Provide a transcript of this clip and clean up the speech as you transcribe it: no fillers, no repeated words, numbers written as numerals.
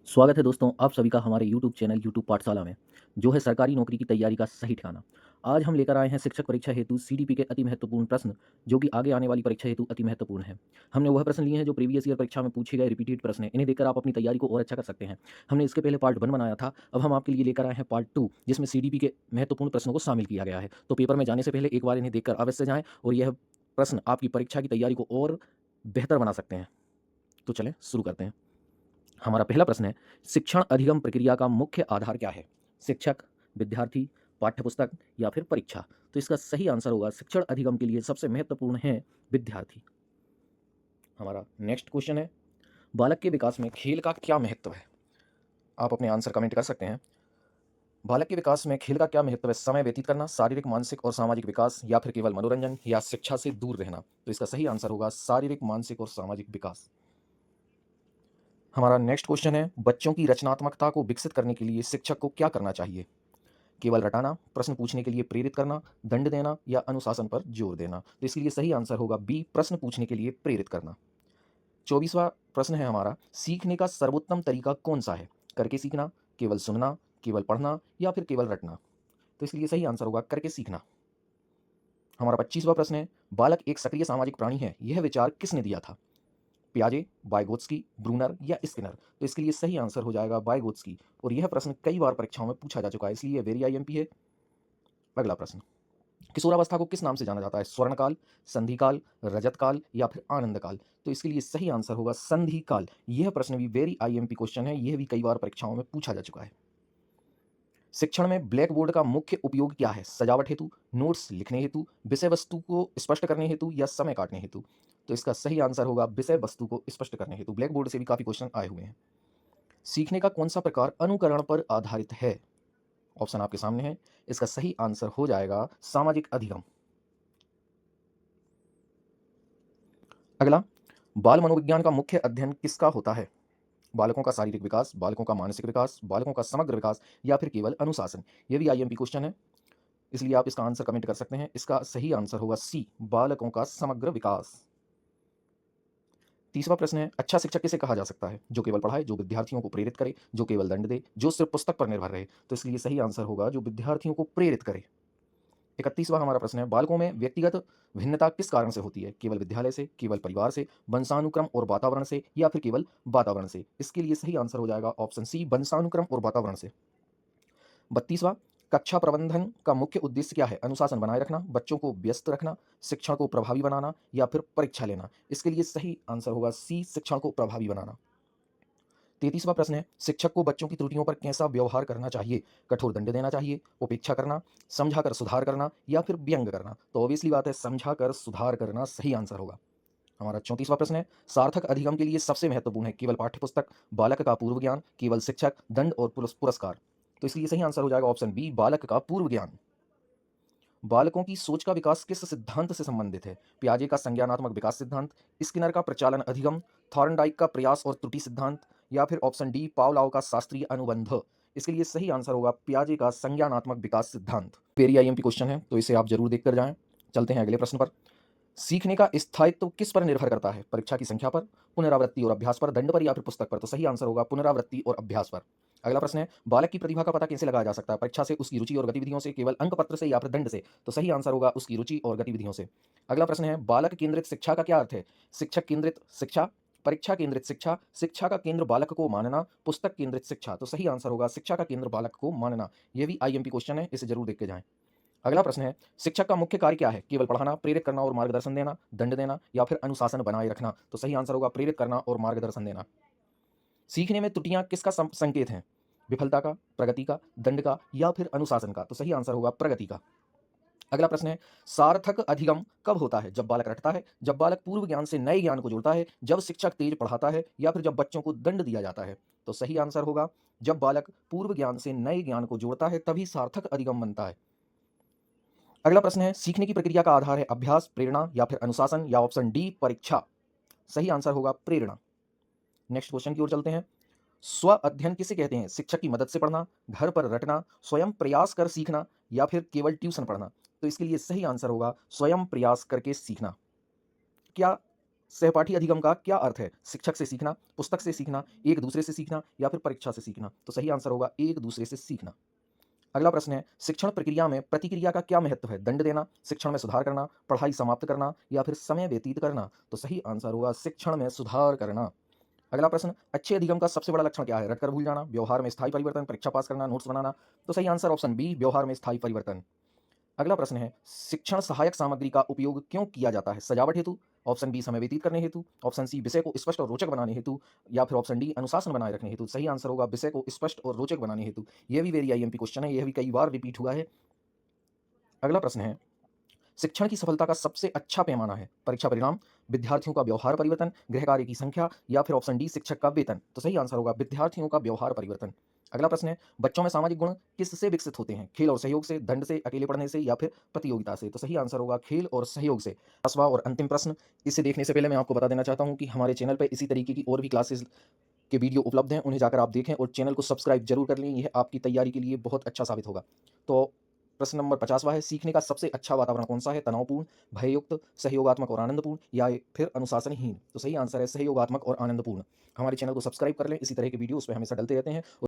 स्वागत है दोस्तों आप सभी का हमारे YouTube चैनल YouTube पाठशाला में, जो है सरकारी नौकरी की तैयारी का सही ठिकाना। आज हम लेकर आए हैं शिक्षक परीक्षा हेतु सीडीपी के अति महत्वपूर्ण प्रश्न, जो कि आगे आने वाली परीक्षा हेतु अति महत्वपूर्ण है। हमने वह प्रश्न लिए हैं जो प्रीवियस ईयर परीक्षा में पूछे गए रिपीटेड प्रश्न हैं। इन्हें देखकर आप अपनी तैयारी को और अच्छा कर सकते हैं। हमने इसके पहले पार्ट 1 बनाया था, अब हम आपके लिए लेकर आए हैं पार्ट 2, जिसमें सीडीपी के महत्वपूर्ण प्रश्नों को शामिल किया गया है। तो पेपर में जाने से पहले एक बार इन्हें देखकर अवश्य जाएँ और यह प्रश्न आपकी परीक्षा की तैयारी को और बेहतर बना सकते हैं। तो चलें शुरू करते हैं। हमारा पहला प्रश्न है, शिक्षण अधिगम प्रक्रिया का मुख्य आधार क्या है? शिक्षक, विद्यार्थी, पाठ्यपुस्तक या फिर परीक्षा? तो इसका सही आंसर होगा शिक्षण अधिगम के लिए सबसे महत्वपूर्ण है विद्यार्थी। हमारा नेक्स्ट क्वेश्चन है, बालक के विकास में खेल का क्या महत्व है? आप अपने आंसर कमेंट कर सकते हैं। बालक के विकास में खेल का क्या महत्व है? समय व्यतीत करना, शारीरिक, मानसिक और सामाजिक विकास, या फिर केवल मनोरंजन, या शिक्षा से दूर रहना? तो इसका सही आंसर होगा शारीरिक, मानसिक और सामाजिक विकास। हमारा नेक्स्ट क्वेश्चन है, बच्चों की रचनात्मकता को विकसित करने के लिए शिक्षक को क्या करना चाहिए? केवल रटाना, प्रश्न पूछने के लिए प्रेरित करना, दंड देना या अनुशासन पर जोर देना? तो इसके लिए सही आंसर होगा बी, प्रश्न पूछने के लिए प्रेरित करना। 24वां प्रश्न है हमारा, सीखने का सर्वोत्तम तरीका कौन सा है? करके सीखना, केवल सुनना, केवल पढ़ना या फिर केवल रटना? तो इसके लिए सही आंसर होगा करके सीखना। हमारा 25वां प्रश्न है, बालक एक सक्रिय सामाजिक प्राणी है, यह विचार किसने दिया था? पियाजे, वाइगोत्स्की, ब्रूनर या स्किनर? तो इसके लिए सही आंसर हो जाएगा वाइगोत्स्की, और यह प्रश्न कई बार परीक्षाओं में पूछा जा चुका है, इसलिए वेरी आईएमपी है। अगला प्रश्न, किशोरावस्था को किस नाम से जाना जाता है? स्वर्णकाल, संधिकाल, रजतकाल या फिर आनंदकाल? तो इसके लिए सही आंसर होगा संधिकाल। यह प्रश्न भी वेरी आईएमपी क्वेश्चन है, यह भी कई बार परीक्षाओं में पूछा जा चुका है। शिक्षण में ब्लैक बोर्ड का मुख्य उपयोग क्या है? सजावट हेतु, नोट्स लिखने हेतु, विषय वस्तु को स्पष्ट करने हेतु या समय काटने हेतु? तो इसका सही आंसर होगा विषय वस्तु को स्पष्ट करने हेतु। ब्लैक बोर्ड से भी काफी क्वेश्चन आए हुए हैं। सीखने का कौन सा प्रकार अनुकरण पर आधारित है? ऑप्शन आपके सामने है। इसका सही आंसर हो जाएगा सामाजिक अधिगम। अगला, बाल मनोविज्ञान का मुख्य अध्ययन किसका होता है? बालकों का शारीरिक विकास, बालकों का मानसिक विकास, बालकों का समग्र विकास या फिर केवल अनुशासन? ये भी आईएमपी क्वेश्चन है, इसलिए आप इसका आंसर कमेंट कर सकते हैं। इसका सही आंसर होगा सी, बालकों का समग्र विकास। 30वां प्रश्न है, अच्छा शिक्षक किसे कहा जा सकता है? जो केवल पढ़ाए, जो विद्यार्थियों को प्रेरित करे, जो केवल दंड दे, जो सिर्फ पुस्तक पर निर्भर रहे? तो इसलिए सही आंसर होगा जो विद्यार्थियों को प्रेरित करे। 31वां हमारा प्रश्न है, बालकों में व्यक्तिगत भिन्नता किस कारण से होती है? केवल विद्यालय से, केवल परिवार से, वंशानुक्रम और वातावरण से, या फिर केवल वातावरण से? इसके लिए सही आंसर हो जाएगा ऑप्शन सी, वंशानुक्रम और वातावरण से। 32वां, कक्षा प्रबंधन का मुख्य उद्देश्य क्या है? अनुशासन बनाए रखना, बच्चों को व्यस्त रखना, शिक्षण को प्रभावी बनाना या फिर परीक्षा लेना? इसके लिए सही आंसर होगा सी, शिक्षण को प्रभावी बनाना। 33वां प्रश्न है, शिक्षक को बच्चों की त्रुटियों पर कैसा व्यवहार करना चाहिए? कठोर दंड देना चाहिए, उपेक्षा करना, समझाकर सुधार करना या फिर व्यंग करना? तो ऑब्वियसली बात है, समझाकर सुधार करना सही आंसर होगा। हमारा 34वां प्रश्न है, सार्थक अधिगम के लिए सबसे महत्वपूर्ण है? केवल पाठ्यपुस्तक, बालक का पूर्व ज्ञान, केवल शिक्षक, दंड और पुरस्कार? तो इसलिए सही आंसर हो जाएगा ऑप्शन बी, बालक का पूर्व ज्ञान। बालकों की सोच का विकास किस सिद्धांत से संबंधित है? पियाजे का संज्ञानात्मक विकास सिद्धांत, स्किनर का प्रचालन अधिगम, थॉर्नडाइक का प्रयास और त्रुटि सिद्धांत, या फिर ऑप्शन डी, पावलोव का शास्त्रीय अनुबंध? इसके लिए सही आंसर होगा पियाजे का संज्ञानात्मक विकास सिद्धांत। वेरी आईएमपी क्वेश्चन है, तो इसे आप जरूर देखकर जाएं। चलते हैं अगले प्रश्न पर। सीखने का स्थायित्व किस पर निर्भर करता है? परीक्षा की संख्या पर, पुनरावृत्ति और अभ्यास पर, दंड पर या फिर पुस्तक पर? तो सही आंसर होगा पुनरावृत्ति और अभ्यास पर। अगला प्रश्न है, बालक की प्रतिभा का पता कैसे लगाया जा सकता है? परीक्षा से, उसकी रुचि और गतिविधियों से, केवल अंक पत्र से या फिर दंड से? तो सही आंसर होगा उसकी रुचि और गतिविधियों से। अगला प्रश्न है, बालक केंद्रित शिक्षा का क्या अर्थ है? शिक्षक केंद्रित शिक्षा, परीक्षा केंद्रित शिक्षा, शिक्षा का केंद्र बालक को मानना, पुस्तक केंद्रित शिक्षा? तो सही आंसर होगा शिक्षा का केंद्र बालक को मानना। यह भी आईएमपी क्वेश्चन है, इसे जरूर देख के जाएं। अगला प्रश्न है, शिक्षक का मुख्य कार्य क्या है? केवल पढ़ाना, प्रेरित करना और मार्गदर्शन देना, दंड देना या फिर अनुशासन बनाए रखना? तो सही आंसर होगा प्रेरित करना और मार्गदर्शन देना। सीखने में त्रुटियां किसका संकेत हैं? विफलता का, प्रगति का, दंड का या फिर अनुशासन का? तो सही आंसर होगा प्रगति का। अगला प्रश्न है, सार्थक अधिगम कब होता है? जब बालक रटता है, जब बालक पूर्व ज्ञान से नए ज्ञान को जोड़ता है, जब शिक्षक तेज पढ़ाता है या फिर जब बच्चों को दंड दिया जाता है? तो सही आंसर होगा जब बालक पूर्व ज्ञान से नए ज्ञान को जोड़ता है, तभी सार्थक अधिगम बनता है। अगला प्रश्न है, सीखने की प्रक्रिया का आधार है अभ्यास, प्रेरणा या फिर अनुशासन, या ऑप्शन डी, परीक्षा? सही आंसर होगा प्रेरणा। नेक्स्ट क्वेश्चन की ओर चलते हैं। स्व अध्ययन किसे कहते हैं? शिक्षक की मदद से पढ़ना, घर पर रटना, स्वयं प्रयास कर सीखना या फिर केवल ट्यूशन पढ़ना? तो इसके लिए सही आंसर होगा स्वयं प्रयास करके सीखना। क्या सहपाठी अधिगम का क्या अर्थ है? शिक्षक से सीखना, पुस्तक से सीखना, एक दूसरे से सीखना या फिर परीक्षा से सीखना? तो सही आंसर होगा एक दूसरे से सीखना। अगला प्रश्न है, शिक्षण प्रक्रिया में प्रतिक्रिया का क्या महत्व है? दंड देना, शिक्षण में सुधार करना, पढ़ाई समाप्त करना या फिर समय व्यतीत करना? तो सही आंसर होगा शिक्षण में सुधार करना। अगला प्रश्न, अच्छे अधिगम का सबसे बड़ा लक्षण क्या है? रटकर भूल जाना, व्यवहार में स्थायी परिवर्तन, परीक्षा पास करना, नोट्स बनाना? तो सही आंसर ऑप्शन बी, व्यवहार में स्थायी परिवर्तन। अगला प्रश्न है, शिक्षण सहायक सामग्री का उपयोग क्यों किया जाता है? सजावट हेतु, ऑप्शन बी समय व्यतीत करने हेतु, ऑप्शन सी विषय को स्पष्ट और रोचक बनाने हेतु या फिर ऑप्शन डी अनुशासन बनाए रखने हेतु? सही आंसर होगा विषय को स्पष्ट और रोचक बनाने हेतु। यह भी वेरी आईएमपी क्वेश्चन है, यह भी कई बार रिपीट हुआ है। अगला प्रश्न है, शिक्षण की सफलता का सबसे अच्छा पैमाना है? परीक्षा परिणाम, विद्यार्थियों का व्यवहार परिवर्तन, गृह कार्य की संख्या या फिर ऑप्शन डी शिक्षक का वेतन? तो सही आंसर होगा विद्यार्थियों का व्यवहार परिवर्तन। अगला प्रश्न है, बच्चों में सामाजिक गुण किससे विकसित होते हैं? खेल और सहयोग से, दंड से, अकेले पढ़ने से या फिर प्रतियोगिता से? तो सही आंसर होगा खेल और सहयोग से। 10वां और अंतिम प्रश्न, इसे देखने से पहले मैं आपको बता देना चाहता हूं कि हमारे चैनल पर इसी तरीके की और भी क्लासेस के वीडियो उपलब्ध हैं, उन्हें जाकर आप देखें और चैनल को सब्सक्राइब जरूर कर लें, यह आपकी तैयारी के लिए बहुत अच्छा साबित होगा। तो प्रश्न नंबर 50वां है, सीखने का सबसे अच्छा वातावरण कौन सा है? तनावपूर्ण, भययुक्त, सहयोगात्मक और आनंदपूर्ण या फिर अनुशासनहीन? तो सही आंसर है सहयोगात्मक और आनंदपूर्ण। हमारे चैनल को सब्सक्राइब कर लें, इसी तरह के वीडियो उस पर हमेशा डलते रहते हैं।